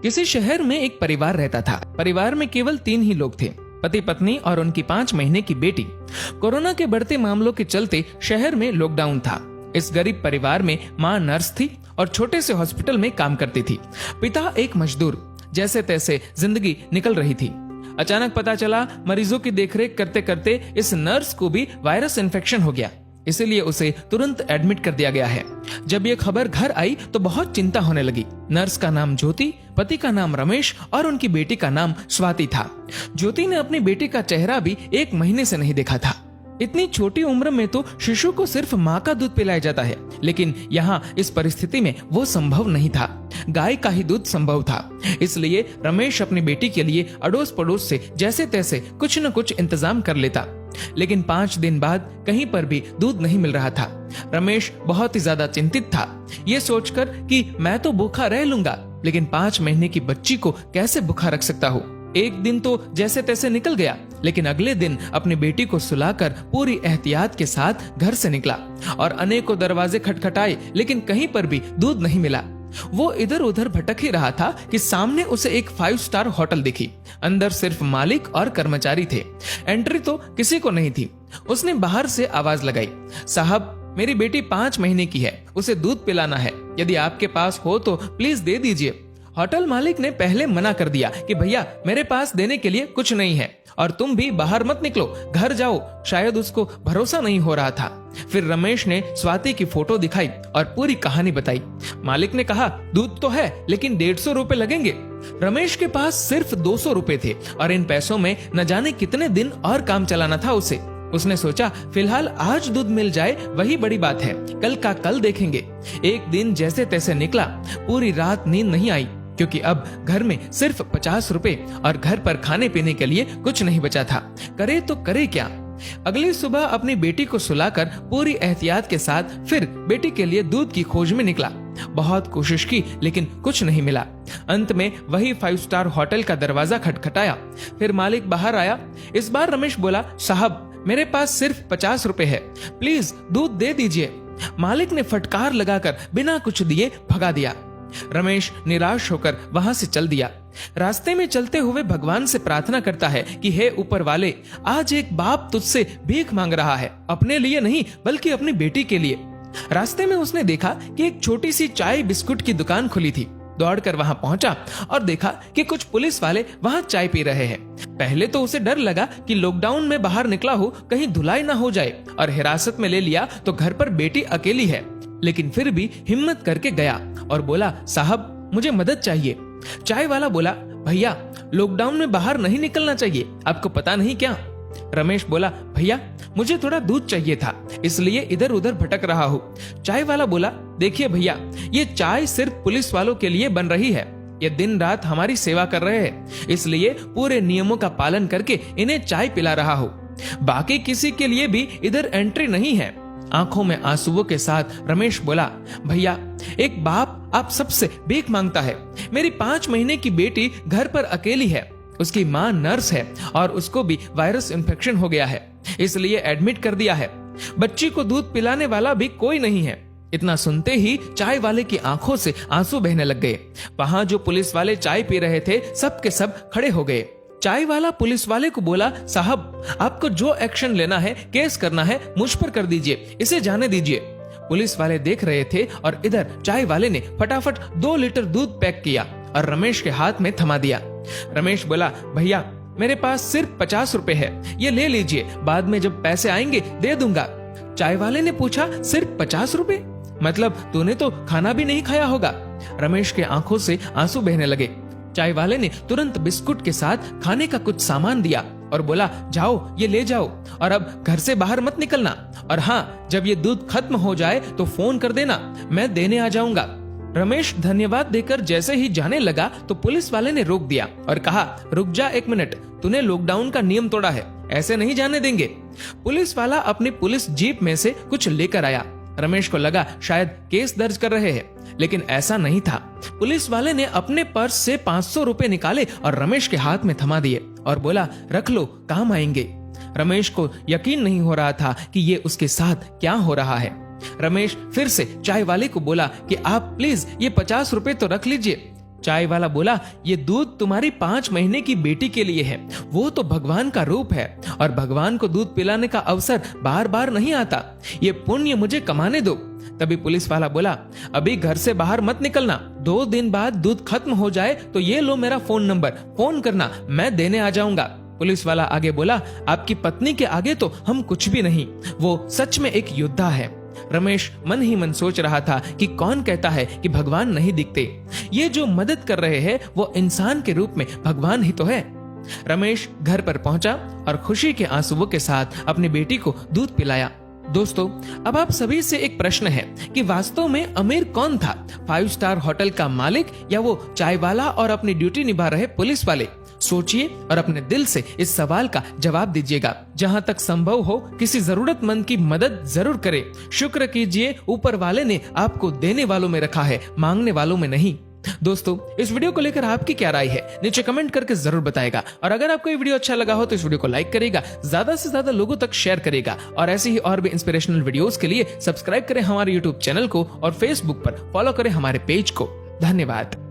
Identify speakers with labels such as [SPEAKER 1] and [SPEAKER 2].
[SPEAKER 1] किसी शहर में एक परिवार रहता था। परिवार में केवल 3 ही लोग थे, पति पत्नी और उनकी 5 महीने की बेटी। कोरोना के बढ़ते मामलों के चलते शहर में लॉकडाउन था। इस गरीब परिवार में माँ नर्स थी और छोटे से हॉस्पिटल में काम करती थी। पिता एक मजदूर। जैसे तैसे जिंदगी निकल रही थी। अचानक पता चला मरीजों की देखरेख करते करते इस नर्स को भी वायरस इन्फेक्शन हो गया, इसीलिए उसे तुरंत एडमिट कर दिया गया है। जब ये खबर घर आई तो बहुत चिंता होने लगी। नर्स का नाम ज्योति, पति का नाम रमेश और उनकी बेटी का नाम स्वाति था। ज्योति ने अपनी बेटी का चेहरा भी 1 महीने से नहीं देखा था। इतनी छोटी उम्र में तो शिशु को सिर्फ माँ का दूध पिलाया जाता है, लेकिन यहाँ इस परिस्थिति में वो संभव नहीं था। गाय का ही दूध संभव था। इसलिए रमेश अपनी बेटी के लिए अड़ोस पड़ोस से जैसे तैसे कुछ न कुछ इंतजाम कर लेता, लेकिन 5 दिन बाद कहीं पर भी दूध नहीं मिल रहा था। रमेश बहुत ही ज्यादा चिंतित था, ये सोचकर कि मैं तो भूखा रह लूंगा, लेकिन 5 महीने की बच्ची को कैसे भूखा रख सकता हूँ। एक दिन तो जैसे तैसे निकल गया, लेकिन अगले दिन अपनी बेटी को सुलाकर पूरी एहतियात के साथ घर से निकला और अनेकों दरवाजे खटखटाए, लेकिन कहीं पर भी दूध नहीं मिला। वो इधर उधर भटक ही रहा था कि सामने उसे एक 5 स्टार होटल दिखी। अंदर सिर्फ मालिक और कर्मचारी थे। एंट्री तो किसी को नहीं थी। उसने बाहर से आवाज लगाई, साहब मेरी बेटी 5 महीने की है, उसे दूध पिलाना है, यदि आपके पास हो तो प्लीज दे दीजिए। होटल मालिक ने पहले मना कर दिया कि भैया मेरे पास देने के लिए कुछ नहीं है और तुम भी बाहर मत निकलो, घर जाओ। शायद उसको भरोसा नहीं हो रहा था। फिर रमेश ने स्वाति की फोटो दिखाई और पूरी कहानी बताई। मालिक ने कहा दूध तो है, लेकिन 150 रुपए लगेंगे। रमेश के पास सिर्फ 200 रुपए थे और इन पैसों में न जाने कितने दिन और काम चलाना था उसे। उसने सोचा फिलहाल आज दूध मिल जाए वही बड़ी बात है, कल का कल देखेंगे। एक दिन जैसे तैसे निकला। पूरी रात नींद नहीं आई, क्योंकि अब घर में सिर्फ 50 रुपए और घर पर खाने पीने के लिए कुछ नहीं बचा था। करे तो करे क्या। अगली सुबह अपनी बेटी को सुलाकर पूरी एहतियात के साथ फिर बेटी के लिए दूध की खोज में निकला। बहुत कोशिश की, लेकिन कुछ नहीं मिला। अंत में वही 5 स्टार होटल का दरवाजा खटखटाया। फिर मालिक बाहर आया। इस बार रमेश बोला, साहब मेरे पास सिर्फ 50 रुपए है, प्लीज दूध दे दीजिए। मालिक ने फटकार लगाकर बिना कुछ दिए भगा दिया। रमेश निराश होकर वहां से चल दिया। रास्ते में चलते हुए भगवान से प्रार्थना करता है कि हे ऊपर वाले, आज एक बाप तुझसे भीख मांग रहा है, अपने लिए नहीं बल्कि अपनी बेटी के लिए। रास्ते में उसने देखा कि एक छोटी सी चाय बिस्कुट की दुकान खुली थी। दौड़कर वहां पहुंचा और देखा कि कुछ पुलिस वाले वहां चाय पी रहे हैं। पहले तो उसे डर लगा कि लॉकडाउन में बाहर निकला हो कहीं धुलाई ना हो जाए और हिरासत में ले लिया तो घर पर बेटी अकेली है, लेकिन फिर भी हिम्मत करके गया और बोला, साहब मुझे मदद चाहिए। चाय वाला बोला, भैया लॉकडाउन में बाहर नहीं निकलना चाहिए, आपको पता नहीं क्या। रमेश बोला, भैया मुझे थोड़ा दूध चाहिए था, इसलिए इधर उधर भटक रहा हूँ। चाय वाला बोला, देखिए भैया, ये चाय सिर्फ पुलिस वालों के लिए बन रही है, ये दिन रात हमारी सेवा कर रहे हैं, इसलिए पूरे नियमों का पालन करके इन्हें चाय पिला रहा हूँ। बाकी किसी के लिए भी इधर एंट्री नहीं है। आंखों में आंसुओं के साथ रमेश बोला, भैया एक बाप आप सबसे भीख मांगता है। मेरी 5 महीने की बेटी घर पर अकेली है, उसकी माँ नर्स है और उसको भी वायरस इन्फेक्शन हो गया है, इसलिए एडमिट कर दिया है। बच्ची को दूध पिलाने वाला भी कोई नहीं है। इतना सुनते ही चाय वाले की आंखों से आंसू बहने लग गए। वहां जो पुलिस वाले चाय पी रहे थे सब के सब खड़े हो गए। चाय वाला पुलिस वाले को बोला, साहब आपको जो एक्शन लेना है, केस करना है, मुझ पर कर दीजिए, इसे जाने दीजिए। पुलिस वाले देख रहे थे और इधर चाय वाले ने फटाफट 2 लीटर दूध पैक किया और रमेश के हाथ में थमा दिया। रमेश बोला, भैया मेरे पास सिर्फ 50 रुपए है, ये ले लीजिए, बाद में जब पैसे आएंगे दे दूंगा। चाय वाले ने पूछा, सिर्फ 50 रुपए? मतलब तूने तो खाना भी नहीं खाया होगा। रमेश के आंखों से आंसू बहने लगे। चाय वाले ने तुरंत बिस्कुट के साथ खाने का कुछ सामान दिया और बोला, जाओ ये ले जाओ और अब घर से बाहर मत निकलना, और हाँ जब ये दूध खत्म हो जाए तो फोन कर देना, मैं देने आ जाऊंगा। रमेश धन्यवाद देकर जैसे ही जाने लगा तो पुलिस वाले ने रोक दिया और कहा, रुक जा 1 मिनट, तूने लॉकडाउन का नियम तोड़ा है, ऐसे नहीं जाने देंगे। पुलिस वाला अपनी पुलिस जीप में से कुछ लेकर आया। रमेश को लगा शायद केस दर्ज कर रहे हैं, लेकिन ऐसा नहीं था। पुलिस वाले ने अपने पर्स से 500 रुपए निकाले और रमेश के हाथ में थमा दिए और बोला, रख लो, काम आएंगे। रमेश को यकीन नहीं हो रहा था कि ये उसके साथ क्या हो रहा है। रमेश फिर से चाय वाले को बोला कि आप प्लीज ये 50 रुपए तो रख लीजिए। चाय वाला बोला, ये दूध तुम्हारी 5 महीने की बेटी के लिए है। वो तो भगवान का रूप है और भगवान को दूध पिलाने का अवसर बार बार नहीं आता। ये पुण्य मुझे कमाने दो। तभी पुलिस वाला बोला, अभी घर से बाहर मत निकलना, 2 दिन बाद दूध खत्म हो जाए तो ये लो मेरा फोन नंबर, फोन करना, मैं देने आ जाऊंगा। पुलिस वाला आगे बोला, आपकी पत्नी के आगे तो हम कुछ भी नहीं, वो सच में एक योद्धा है। रमेश मन ही मन सोच रहा था कि कौन कहता है कि भगवान नहीं दिखते। ये जो मदद कर रहे हैं वो इंसान के रूप में भगवान ही तो है। रमेश घर पर पहुंचा और खुशी के आंसुओं के साथ अपनी बेटी को दूध पिलाया। दोस्तों, अब आप सभी से एक प्रश्न है कि वास्तव में अमीर कौन था, 5 स्टार होटल का मालिक या वो चाय वाला और अपनी ड्यूटी निभा रहे पुलिस वाले? सोचिए और अपने दिल से इस सवाल का जवाब दीजिएगा। जहां तक संभव हो किसी जरूरतमंद की मदद जरूर करें। शुक्र कीजिए, ऊपर वाले ने आपको देने वालों में रखा है, मांगने वालों में नहीं। दोस्तों, इस वीडियो को लेकर आपकी क्या राय है, नीचे कमेंट करके जरूर बताएगा। और अगर आपको ये वीडियो अच्छा लगा हो तो इस वीडियो को लाइक करेगा, ज्यादा से ज्यादा लोगों तक शेयर करेगा और ऐसे ही और भी इंस्पिरेशनल वीडियोस के लिए सब्सक्राइब करें हमारे यूट्यूब चैनल को और फेसबुक पर फॉलो करें हमारे पेज को। धन्यवाद।